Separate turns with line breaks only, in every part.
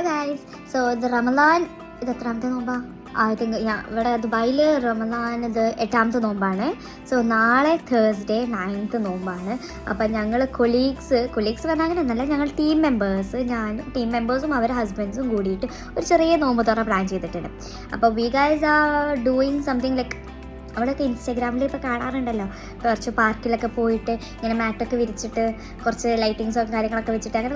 Guys, so ഇത് റമദാൻ ഇത് എത്രാമത്തെ നോമ്പാ? ഐ തിങ്ക് ഇവിടെ ദുബായിൽ റമദാൻ ഇത് 8ാമത്തെ നോമ്പാണ്. സോ നാളെ തേഴ്സ്ഡേ 9th നോമ്പാണ്. അപ്പം ഞങ്ങൾ കൊളീഗ്സ് പറഞ്ഞാൽ അങ്ങനെ ഒന്നല്ല, ഞങ്ങൾ ഞാനും ടീം മെമ്പേഴ്സും അവരുടെ ഹസ്ബൻഡ്സും കൂടിയിട്ട് ഒരു ചെറിയ നോമ്പ് തുറ പ്ലാൻ ചെയ്തിട്ടുണ്ട്. അപ്പോൾ we guys are doing something like അവിടെയൊക്കെ ഇൻസ്റ്റാഗ്രാമിൽ ഇപ്പോൾ കാണാറുണ്ടല്ലോ, കുറച്ച് പാർക്കിലൊക്കെ പോയിട്ട് ഇങ്ങനെ മാറ്റൊക്കെ വിരിച്ചിട്ട് കുറച്ച് ലൈറ്റിങ്സൊക്കെ കാര്യങ്ങളൊക്കെ വെച്ചിട്ട് അങ്ങനെ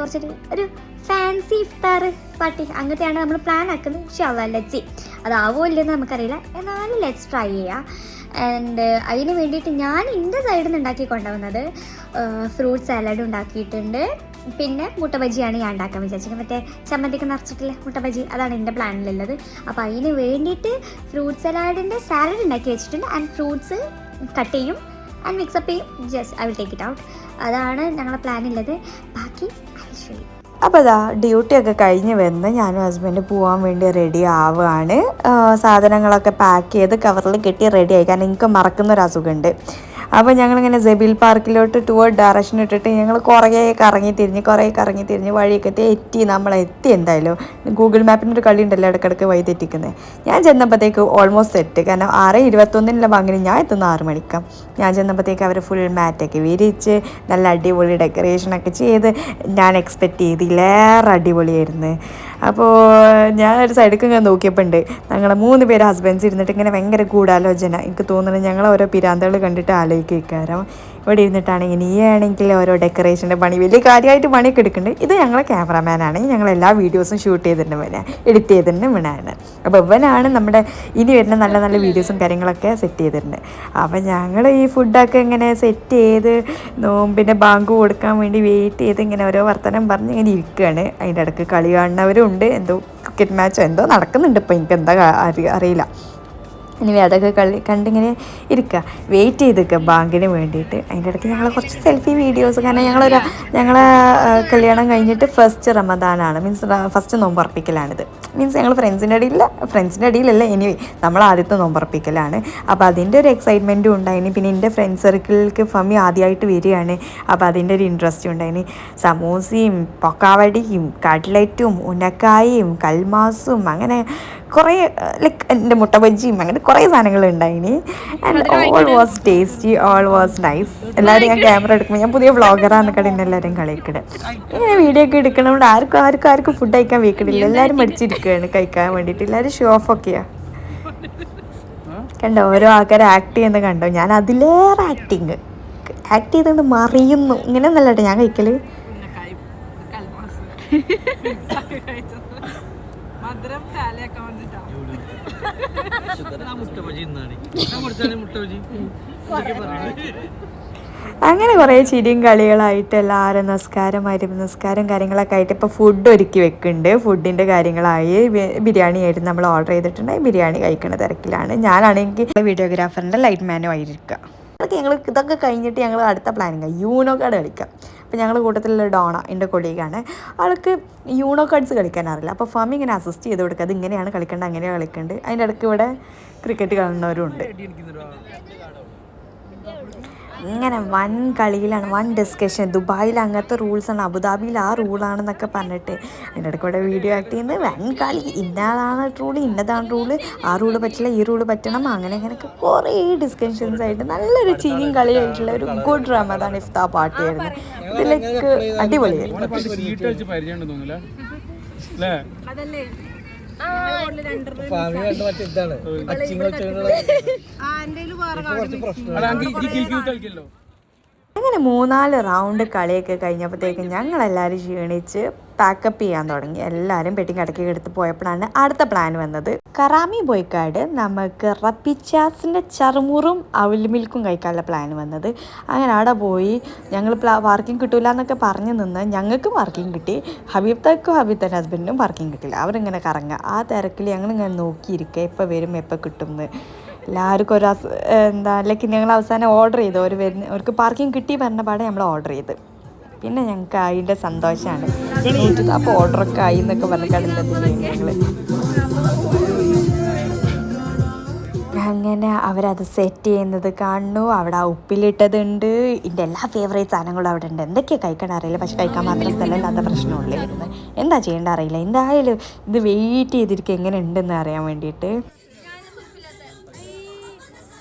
ഒരു ഫാൻസി ഇഫ്താർ പാർട്ടി അങ്ങനത്തെയാണ് നമ്മൾ പ്ലാൻ ആക്കുന്നത്. ഇൻഷാല്ലാ ലെറ്റ്സ് സീ അതാവോ ഇല്ലെന്ന് നമുക്കറിയില്ല, എന്നാലും ലെറ്റ്സ് ട്രൈ ചെയ്യാം. ആൻഡ് അതിന് വേണ്ടിയിട്ട് ഞാൻ എൻ്റെ സൈഡിൽ നിന്ന് ഉണ്ടാക്കി കൊണ്ടുവന്നത് ഫ്രൂട്ട് സാലഡ് ഉണ്ടാക്കിയിട്ടുണ്ട്. പിന്നെ മുട്ട ബജിയാണ് ഞാൻ ഉണ്ടാക്കാൻ വിചാരിച്ചത്. മറ്റേ ചമ്മന്തിക്ക് നിറച്ചിട്ടില്ല മുട്ട ബജി, അതാണ് എൻ്റെ പ്ലാനിലുള്ളത്. അപ്പോൾ അതിന് വേണ്ടിയിട്ട് ഫ്രൂട്ട് സലാഡിൻ്റെ സാലഡ് ഉണ്ടാക്കി വെച്ചിട്ടുണ്ട്. ആൻഡ് ഫ്രൂട്ട്സ് കട്ട് ചെയ്യും ആൻഡ് മിക്സപ്പ് ചെയ്യും. Just I will take it out. അതാണ് ഞങ്ങളുടെ പ്ലാനുള്ളത്. ബാക്കി ഐ ഷോ യു.
അപ്പോൾ ഇതാ ഡ്യൂട്ടിയൊക്കെ കഴിഞ്ഞ് വന്ന് ഞാനും ഹസ്ബൻഡ് പോകാൻ വേണ്ടി റെഡി ആവുകയാണ്. സാധനങ്ങളൊക്കെ പാക്ക് ചെയ്ത് കവറിൽ കെട്ടി റെഡി ആയി. കാരണം എനിക്ക് മറക്കുന്നൊരു അസുഖമുണ്ട്. അപ്പോൾ ഞങ്ങളിങ്ങനെ ജബീൽ പാർക്കിലോട്ട് ടുവേർഡ് ഡയറക്ഷൻ ഇട്ടിട്ട് ഞങ്ങൾ കുറേ കറങ്ങി തിരിഞ്ഞ് വഴിയൊക്കെ നമ്മളെത്തി. എന്തായാലും ഗൂഗിൾ മാപ്പിൻ്റെ ഒരു കളി ഉണ്ടല്ലോ ഇടയ്ക്കിടയ്ക്ക് വഴി തെറ്റിക്കുന്നത്. ഞാൻ ചെന്നപ്പോഴത്തേക്ക് ഓൾമോസ്റ്റ് സെറ്റ്. കാരണം 6:21 ബാങ്കിന് ഞാൻ എത്തുന്ന 6 മണിക്കാണ്. ഞാൻ ചെന്നപ്പോഴത്തേക്ക് അവർ ഫുൾ മാറ്റൊക്കെ വിരിച്ച് നല്ല അടിപൊളി ഡെക്കറേഷനൊക്കെ ചെയ്ത് ഞാൻ എക്സ്പെക്റ്റ് ചെയ്തില്ലേറെ അടിപൊളിയായിരുന്നു. അപ്പോൾ ഞാൻ ഒരു സൈഡിലേക്ക് ഇങ്ങനെ നോക്കിയപ്പോൾ ഉണ്ട് ഞങ്ങൾ 3 പേര് ഹസ്ബൻഡ്സ് ഇരുന്നിട്ട് ഇങ്ങനെ ഭയങ്കര ഗൂഢാലോചന. എനിക്ക് തോന്നുന്നത് ഞങ്ങൾ ഓരോ പിരാന്തകൾ കണ്ടിട്ട് ആലോചിക്കാരം. ഇവിടെ ഇരുന്നിട്ടാണെങ്കിൽ നീയാണെങ്കിൽ ഓരോ ഡെക്കറേഷൻ്റെ പണി വലിയ കാര്യമായിട്ട് പണിയൊക്കെ എടുക്കുന്നുണ്ട്. ഇത് ഞങ്ങളെ ക്യാമറാമാനാണ്, ഞങ്ങൾ എല്ലാ വീഡിയോസും ഷൂട്ട് ചെയ്തിട്ടുണ്ട്, എഡിറ്റ് ചെയ്തിട്ടുണ്ട് ഇവനാണ്. അപ്പോൾ ഇവനാണ് നമ്മുടെ ഇനി വരുന്ന നല്ല നല്ല വീഡിയോസും കാര്യങ്ങളൊക്കെ സെറ്റ് ചെയ്തിട്ടുണ്ട്. അപ്പോൾ ഞങ്ങൾ ഈ ഫുഡൊക്കെ ഇങ്ങനെ സെറ്റ് ചെയ്ത് നോമ്പിൻ്റെ ബാങ്ക് കൊടുക്കാൻ വേണ്ടി വെയിറ്റ് ചെയ്ത് ഇങ്ങനെ ഓരോ വർത്തമാനം പറഞ്ഞ് ഇങ്ങനെ ഇരിക്കുകയാണ്. അതിൻ്റെ ഇടയ്ക്ക് കളി കാണുന്നവരും ഉണ്ട്, എന്തോ ക്രിക്കറ്റ് മാച്ചോ എന്തോ നടക്കുന്നുണ്ട്. ഇപ്പോൾ എനിക്ക് എന്താ അറിയില്ല. ഇനി അതൊക്കെ കണ്ടിങ്ങനെ ഇരിക്കുക, വെയിറ്റ് ചെയ്തിരിക്കുക ബാങ്കിന് വേണ്ടിയിട്ട്. അതിൻ്റെ ഇടയ്ക്ക് ഞങ്ങൾ കുറച്ച് സെൽഫി വീഡിയോസ്, കാരണം ഞങ്ങളെ കല്യാണം കഴിഞ്ഞിട്ട് ഫസ്റ്റ് റമദാനാണ്, ഫസ്റ്റ് നോമ്പുറപ്പിക്കലാണിത്. ഞങ്ങൾ ഫ്രണ്ട്സിൻ്റെ ഇടയിലല്ല, എനിവേ നമ്മൾ ആദ്യത്തെ നോമ്പുറപ്പിക്കലാണ്. അപ്പോൾ അതിൻ്റെ ഒരു എക്സൈറ്റ്മെൻറ്റും ഉണ്ടായിന്. പിന്നെ എൻ്റെ ഫ്രണ്ട് സർക്കിളിലേക്ക് ഫമി ആദ്യമായിട്ട് വരികയാണ്. അപ്പോൾ അതിൻ്റെ ഒരു ഇൻട്രസ്റ്റും ഉണ്ടായിന്. സമൂസയും പൊക്കാവടിയും കട്ട്ലറ്റും ഉന്നക്കായും കൽമാസും അങ്ങനെ കുറേ ലൈക്ക് എൻ്റെ മുട്ട ബജിയും അങ്ങനെ കുറേ സാധനങ്ങളുണ്ടായിന്. And all was tasty, all was nice. എല്ലാവരും ഞാൻ ക്യാമറ എടുക്കുമ്പോൾ ഞാൻ പുതിയ വ്ളോഗറാന്നൊക്കെ എല്ലാവരും കളിക്കണേ. ഇങ്ങനെ വീഡിയോ ഒക്കെ എടുക്കണോണ്ട് ആർക്കും ഫുഡ് കഴിക്കാൻ വെക്കണില്ല. എല്ലാവരും മടിച്ചിരിക്കുകയാണ് കഴിക്കാൻ വേണ്ടിയിട്ട്. എല്ലാവരും ഷോ ഓഫൊക്കെയാണ്. കണ്ടോ ഓരോ ആൾക്കാർ ആക്ട് ചെയ്യുന്നത് കണ്ടോ? ഞാൻ അതിലേറെ ആക്ട് ചെയ്തുകൊണ്ട് മറിയുന്നു. ഇങ്ങനെ ഒന്നല്ല ഞാൻ കഴിക്കല്. അങ്ങനെ കുറേ ചിരിയും കളികളായിട്ട് എല്ലാവരും നിസ്കാരം കാര്യങ്ങളൊക്കെ ആയിട്ട് ഇപ്പോൾ ഫുഡ് ഒരുക്കി വെക്കുന്നുണ്ട്. ഫുഡിൻ്റെ കാര്യങ്ങളായി ബിരിയാണി ആയിരുന്നു നമ്മൾ ഓർഡർ ചെയ്തിട്ടുണ്ടെങ്കിൽ ബിരിയാണി കഴിക്കുന്ന തിരക്കിലാണ്. ഞാനാണെങ്കിൽ വീഡിയോഗ്രാഫറിൻ്റെ ലൈറ്റ് മാനും ആയിരിക്കുക. ഞങ്ങൾ ഇതൊക്കെ കഴിഞ്ഞിട്ട് ഞങ്ങൾ അടുത്ത പ്ലാനിങ് യൂണോ കാർഡ് കളിക്കാം. അപ്പോൾ ഞങ്ങൾ കൂട്ടത്തിലുള്ള ഡോണ എൻ്റെ കൊളീഗാണ്. ആൾക്ക് യൂണോ കാർഡ്സ് കളിക്കാൻ അറിയില്ല. അപ്പോൾ ഫമി ഇങ്ങനെ അസിസ്റ്റ് ചെയ്ത് കൊടുക്കുക, അത് ഇങ്ങനെയാണ് കളിക്കേണ്ടത് അങ്ങനെയാണ് കളിക്കേണ്ടത്. അതിൻ്റെ ഇടയ്ക്ക് ഇവിടെ ക്രിക്കറ്റ് കാണുന്നവരും ഉണ്ട്. ഇങ്ങനെ വൻ കളിയിലാണ്, വൻ ഡിസ്കഷൻ. ദുബായിൽ അങ്ങനത്തെ റൂൾസാണ്, അബുദാബിയിൽ ആ റൂളാണെന്നൊക്കെ പറഞ്ഞിട്ട് അതിൻ്റെ ഇടയ്ക്ക് ഇവിടെ വീഡിയോ ആക്ട് ചെയ്യുന്നത് വൻ കളി. ഇന്നതാണ് റൂള്, ഇന്നതാണ് റൂള്, ആ റൂള് പറ്റില്ല, ഈ റൂള് പറ്റണം, അങ്ങനെയൊക്കെ കുറേ ഡിസ്കഷൻസ് ആയിട്ട് നല്ലൊരു ചിരിയും കളിയായിട്ടുള്ള ഒരു ഗുഡ് റമദാൻ ഇഫ്താർ പാർട്ടിയായിരുന്നു. ഇതിലേക്ക് അടിപൊളിയായിരുന്നു. അങ്ങനെ 3-4 റൗണ്ട് കളിയൊക്കെ കഴിഞ്ഞപ്പോഴത്തേക്കും ഞങ്ങളെല്ലാവരും ക്ഷീണിച്ച് പാക്കപ്പ് ചെയ്യാൻ തുടങ്ങി. എല്ലാവരും പെട്ടി കടക്കൊക്കെ എടുത്ത് പോയപ്പോഴാണ് അടുത്ത പ്ലാൻ വന്നത്. കറാമി ബോയ്ക്കാട് നമുക്ക് റപ്പിച്ചാസിൻ്റെ ചറുമുറും അവിൽ മിൽക്കും കഴിക്കാനുള്ള പ്ലാൻ വന്നത്. അങ്ങനെ അവിടെ പോയി ഞങ്ങൾ പാർക്കിംഗ് കിട്ടില്ല എന്നൊക്കെ പറഞ്ഞു നിന്ന് ഞങ്ങൾക്ക് പാർക്കിംഗ് കിട്ടി. ഹബീബ്ക്കും ഹബീബിൻ്റെ ഹസ്ബൻഡിനും പാർക്കിംഗ് കിട്ടില്ല. അവരിങ്ങനെ കറങ്ങുക. ആ തിരക്കിൽ ഞങ്ങളിങ്ങനെ നോക്കിയിരിക്കുക എപ്പോൾ വരും എപ്പോൾ കിട്ടും എന്ന്. എല്ലാവർക്കും ലൈക്ക് ഞങ്ങൾ അവസാനം ഓർഡർ ചെയ്തു. അവർക്ക് പാർക്കിംഗ് കിട്ടി പറഞ്ഞ പാടെ നമ്മൾ ഓർഡർ ചെയ്ത്. പിന്നെ ഞങ്ങൾക്ക് അതിൻ്റെ സന്തോഷമാണ്. അപ്പോൾ ഓർഡറൊക്കെ ആയി എന്നൊക്കെ പറഞ്ഞ കടന്നതിൽ ഞങ്ങൾ അങ്ങനെ അവരത് സെറ്റ് ചെയ്യുന്നത് കാണുന്നു. അവിടെ ആ ഉപ്പിലിട്ടതുണ്ട്, ഇതിൻ്റെ എല്ലാ ഫേവറേറ്റ് സാധനങ്ങളും അവിടെ ഉണ്ട്. എന്തൊക്കെയാണ് കഴിക്കാൻ അറിയില്ല, പക്ഷെ കഴിക്കാൻ മാത്രം സ്ഥലമില്ലാത്ത പ്രശ്നമുള്ളൂ വരുന്നത്. എന്താ ചെയ്യേണ്ട അറിയില്ല. എന്തായാലും ഇത് വെയിറ്റ് ചെയ്തിരിക്കുക എങ്ങനെ ഉണ്ടെന്ന് അറിയാൻ വേണ്ടിയിട്ട്.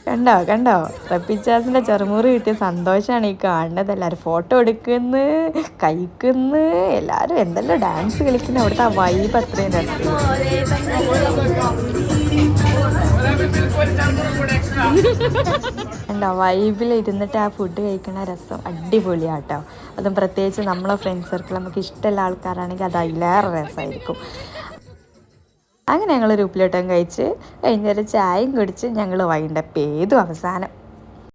കണ്ടോ കണ്ടോ, റപ്പിച്ചാസിൻ്റെ ചെറുമുറി കിട്ടിയ സന്തോഷമാണ് ഈ കാണുന്നത്. എല്ലാവരും ഫോട്ടോ എടുക്കുന്നു, കഴിക്കുന്നു, എല്ലാവരും എന്തെല്ലാം ഡാൻസ് കളിക്കുന്നു. അവിടുത്തെ ആ വൈബ് അത്രയും രസം. കണ്ടോ, വൈബിൽ ഇരുന്നിട്ട് ആ ഫുഡ് കഴിക്കുന്ന രസം അടിപൊളിയാട്ടോ. അതും പ്രത്യേകിച്ച് നമ്മളെ ഫ്രണ്ട് സർക്കിൾ നമുക്ക് ഇഷ്ടമുള്ള ആൾക്കാരാണെങ്കിൽ അത് അതിലേറെ രസമായിരിക്കും. അങ്ങനെ ഞങ്ങൾ ഒരു ഉപ്പിലിട്ടം കഴിച്ച് കഴിഞ്ഞൊരു ചായയും കുടിച്ച് ഞങ്ങൾ വൈകിട്ടപ്പ് ചെയ്തു അവസാനം.